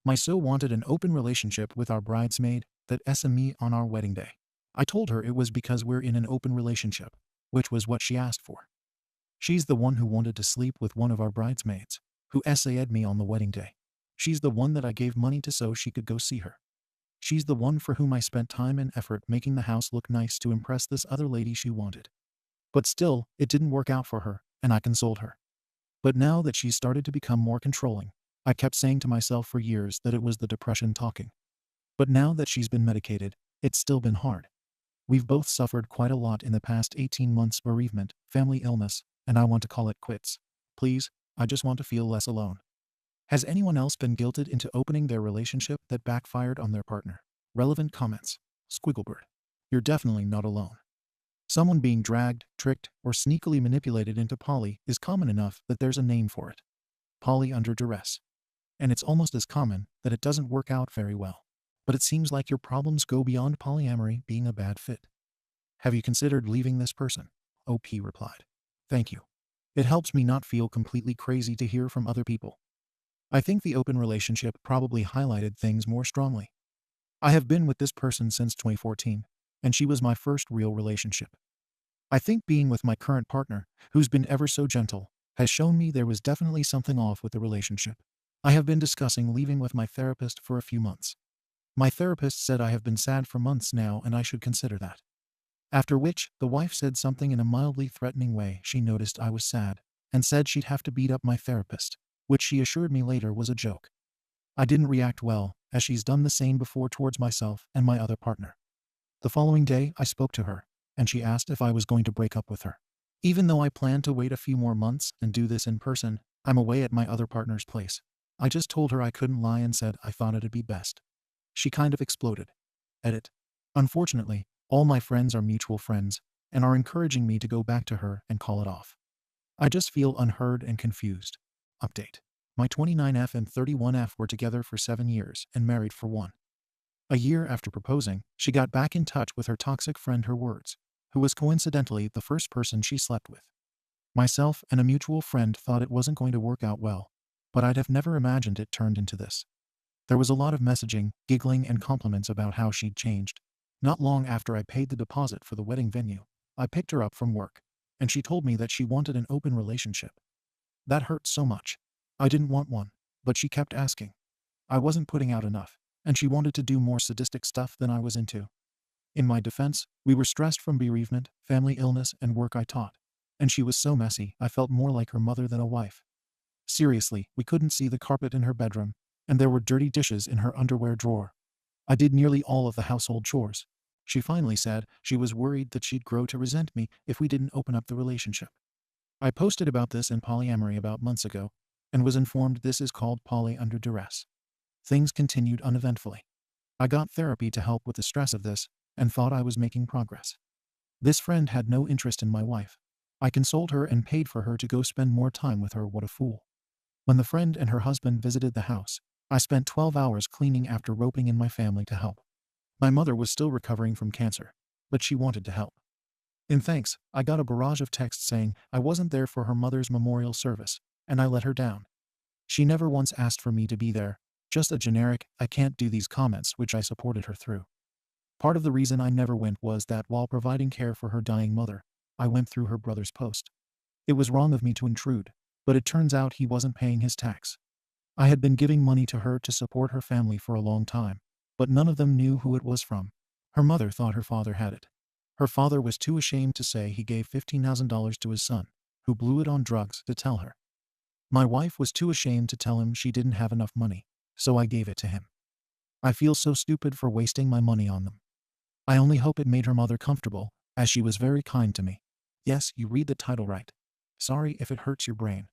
My so wanted an open relationship with our bridesmaid that SME on our wedding day. I told her it was because we're in an open relationship, which was what she asked for. She's the one who wanted to sleep with one of our bridesmaids, who SA'd me on the wedding day. She's the one that I gave money to so she could go see her. She's the one for whom I spent time and effort making the house look nice to impress this other lady she wanted. But still, it didn't work out for her, and I consoled her. But now that she's started to become more controlling, I kept saying to myself for years that it was the depression talking. But now that she's been medicated, it's still been hard. We've both suffered quite a lot in the past 18 months: bereavement, family illness, and I want to call it quits. Please, I just want to feel less alone. Has anyone else been guilted into opening their relationship that backfired on their partner? Relevant comments. Squigglebird. You're definitely not alone. Someone being dragged, tricked, or sneakily manipulated into poly is common enough that there's a name for it. Poly under duress. And it's almost as common that it doesn't work out very well. But it seems like your problems go beyond polyamory being a bad fit. Have you considered leaving this person? OP replied. Thank you. It helps me not feel completely crazy to hear from other people. I think the open relationship probably highlighted things more strongly. I have been with this person since 2014, and she was my first real relationship. I think being with my current partner, who's been ever so gentle, has shown me there was definitely something off with the relationship. I have been discussing leaving with my therapist for a few months. My therapist said I have been sad for months now and I should consider that. After which, the wife said something in a mildly threatening way. She noticed I was sad and said she'd have to beat up my therapist, which she assured me later was a joke. I didn't react well, as she's done the same before towards myself and my other partner. The following day, I spoke to her, and she asked if I was going to break up with her. Even though I plan to wait a few more months and do this in person, I'm away at my other partner's place. I just told her I couldn't lie and said I thought it'd be best. She kind of exploded. Edit. Unfortunately, all my friends are mutual friends and are encouraging me to go back to her and call it off. I just feel unheard and confused. Update. My 29F and 31F were together for 7 years and married for 1. A year after proposing, she got back in touch with her toxic friend, her words, who was coincidentally the first person she slept with. Myself and a mutual friend thought it wasn't going to work out well, but I'd have never imagined it turned into this. There was a lot of messaging, giggling, and compliments about how she'd changed. Not long after I paid the deposit for the wedding venue, I picked her up from work, and she told me that she wanted an open relationship. That hurt so much. I didn't want one, but she kept asking. I wasn't putting out enough, and she wanted to do more sadistic stuff than I was into. In my defense, we were stressed from bereavement, family illness, and work I taught, and she was so messy I felt more like her mother than a wife. Seriously, we couldn't see the carpet in her bedroom, and there were dirty dishes in her underwear drawer. I did nearly all of the household chores. She finally said she was worried that she'd grow to resent me if we didn't open up the relationship. I posted about this in polyamory about months ago, and was informed this is called poly under duress. Things continued uneventfully. I got therapy to help with the stress of this, and thought I was making progress. This friend had no interest in my wife. I consoled her and paid for her to go spend more time with her. What a fool. When the friend and her husband visited the house, I spent 12 hours cleaning after roping in my family to help. My mother was still recovering from cancer, but she wanted to help. In thanks, I got a barrage of texts saying I wasn't there for her mother's memorial service, and I let her down. She never once asked for me to be there, just a generic, I can't do these comments, which I supported her through. Part of the reason I never went was that while providing care for her dying mother, I went through her brother's post. It was wrong of me to intrude, but it turns out he wasn't paying his tax. I had been giving money to her to support her family for a long time, but none of them knew who it was from. Her mother thought her father had it. Her father was too ashamed to say he gave $15,000 to his son, who blew it on drugs, to tell her. My wife was too ashamed to tell him she didn't have enough money, so I gave it to him. I feel so stupid for wasting my money on them. I only hope it made her mother comfortable, as she was very kind to me. Yes, you read the title right. Sorry if it hurts your brain.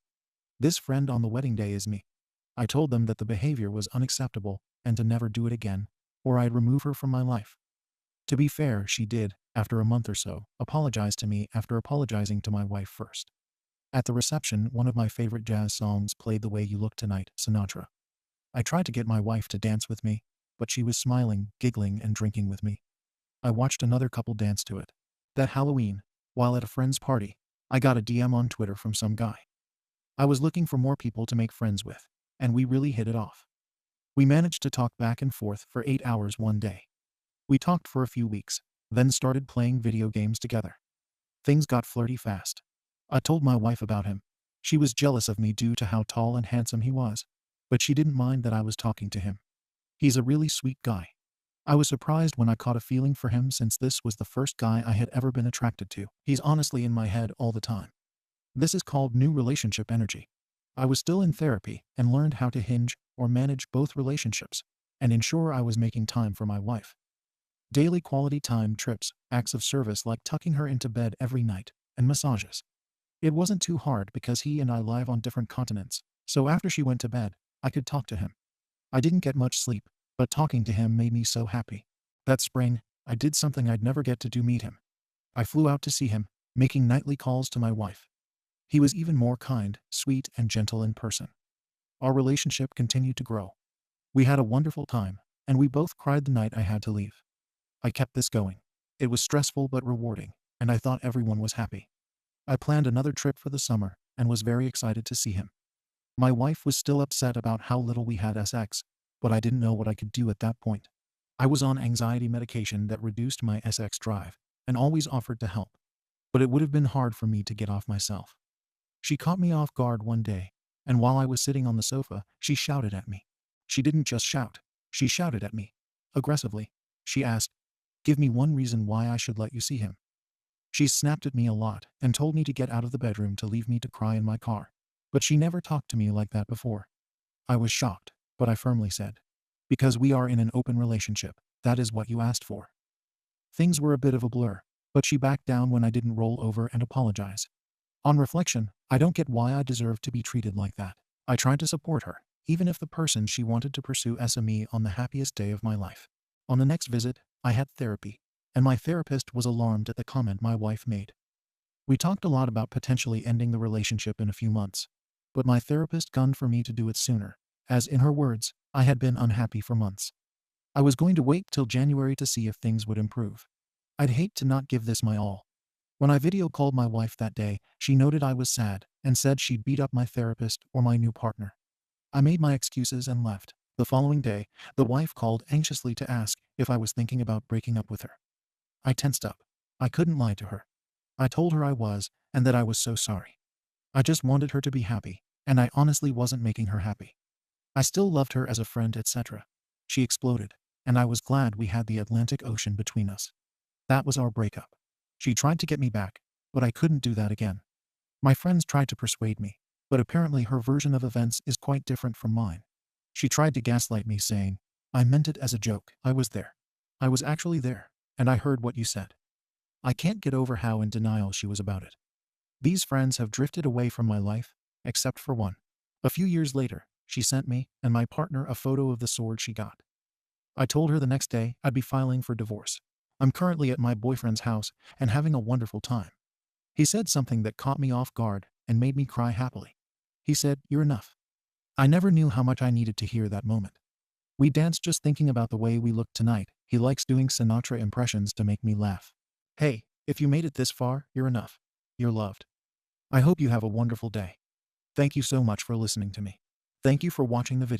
This friend on the wedding day is me. I told them that the behavior was unacceptable and to never do it again, or I'd remove her from my life. To be fair, she did, after a month or so, apologize to me after apologizing to my wife first. At the reception, one of my favorite jazz songs played, The Way You Look Tonight, Sinatra. I tried to get my wife to dance with me, but she was smiling, giggling, and drinking with me. I watched another couple dance to it. That Halloween, while at a friend's party, I got a DM on Twitter from some guy. I was looking for more people to make friends with, and we really hit it off. We managed to talk back and forth for 8 hours one day. We talked for a few weeks, then started playing video games together. Things got flirty fast. I told my wife about him. She was jealous of me due to how tall and handsome he was, but she didn't mind that I was talking to him. He's a really sweet guy. I was surprised when I caught a feeling for him since this was the first guy I had ever been attracted to. He's honestly in my head all the time. This is called new relationship energy. I was still in therapy and learned how to hinge or manage both relationships and ensure I was making time for my wife. Daily quality time trips, acts of service like tucking her into bed every night, and massages. It wasn't too hard because he and I live on different continents, so after she went to bed, I could talk to him. I didn't get much sleep, but talking to him made me so happy. That spring, I did something I'd never get to do: meet him. I flew out to see him, making nightly calls to my wife. He was even more kind, sweet, and gentle in person. Our relationship continued to grow. We had a wonderful time, and we both cried the night I had to leave. I kept this going. It was stressful but rewarding, and I thought everyone was happy. I planned another trip for the summer and was very excited to see him. My wife was still upset about how little we had sex, but I didn't know what I could do at that point. I was on anxiety medication that reduced my sex drive and always offered to help, but it would have been hard for me to get off myself. She caught me off guard one day, and while I was sitting on the sofa, she shouted at me. She didn't just shout, she shouted at me. Aggressively. She asked, "Give me one reason why I should let you see him." She snapped at me a lot and told me to get out of the bedroom to leave me to cry in my car. But she never talked to me like that before. I was shocked, but I firmly said, "Because we are in an open relationship, that is what you asked for." Things were a bit of a blur, but she backed down when I didn't roll over and apologize. On reflection, I don't get why I deserve to be treated like that. I tried to support her, even if the person she wanted to pursue me on the happiest day of my life. On the next visit, I had therapy, and my therapist was alarmed at the comment my wife made. We talked a lot about potentially ending the relationship in a few months, but my therapist gunned for me to do it sooner, as in her words, I had been unhappy for months. I was going to wait till January to see if things would improve. I'd hate to not give this my all. When I video called my wife that day, she noted I was sad and said she'd beat up my therapist or my new partner. I made my excuses and left. The following day, the wife called anxiously to ask if I was thinking about breaking up with her. I tensed up. I couldn't lie to her. I told her I was, and that I was so sorry. I just wanted her to be happy, and I honestly wasn't making her happy. I still loved her as a friend, etc. She exploded, and I was glad we had the Atlantic Ocean between us. That was our breakup. She tried to get me back, but I couldn't do that again. My friends tried to persuade me, but apparently her version of events is quite different from mine. She tried to gaslight me, saying, "I meant it as a joke. I was there. I was actually there, and I heard what you said." I can't get over how in denial she was about it. These friends have drifted away from my life, except for one. A few years later, she sent me and my partner a photo of the sword she got. I told her the next day I'd be filing for divorce. I'm currently at my boyfriend's house and having a wonderful time. He said something that caught me off guard and made me cry happily. He said, "You're enough." I never knew how much I needed to hear that moment. We danced just thinking about the way we looked tonight. He likes doing Sinatra impressions to make me laugh. Hey, if you made it this far, you're enough. You're loved. I hope you have a wonderful day. Thank you so much for listening to me. Thank you for watching the video.